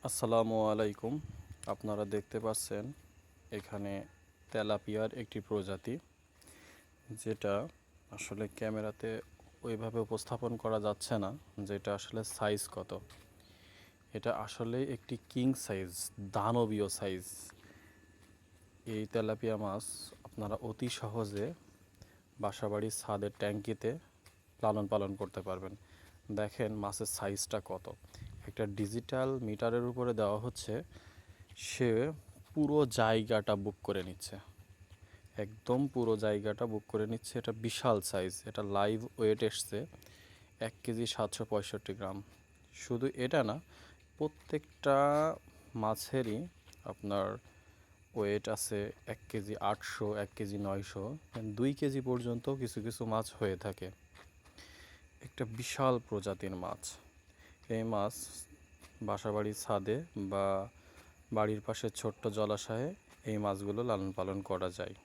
আসসালামু আলাইকুম। আপনারা দেখতে পাচ্ছেন এখানে তেলাপিয়ার একটি প্রজাতি, যেটা আসলে ক্যামেরাতে ওইভাবে উপস্থাপন করা যাচ্ছে না যেটা আসলে সাইজ কত। এটা আসলে একটি কিং সাইজ, দানবীয় সাইজ। এই তেলাপিয়া মাছ আপনারা অতি সহজে বাসাবাড়ির ছাদের ট্যাঙ্কিতে লালন পালন করতে পারবেন। দেখেন মাছের সাইজটা কত। একটা ডিজিটাল মিটারের উপরে দেওয়া হচ্ছে, সে পুরো জায়গাটা বুক করে নিচ্ছে, একদম পুরো জায়গাটা বুক করে নিচ্ছে। এটা বিশাল সাইজ। এটা লাইভ ওয়েট এসছে 1 কেজি 765 গ্রাম। শুধু এটা না, প্রত্যেকটা মাছেরই আপনার ওয়েট আছে 1 কেজি 800, 1 কেজি 900, 2 কেজি পর্যন্ত কিছু কিছু মাছ হয়ে থাকে। একটা বিশাল প্রজাতির মাছ। এই মাছ বাসাবাড়ির ছাদে বা বাড়ির পাশে ছোট্ট জলাশয়ে এই মাছগুলো লালন পালন করা যায়।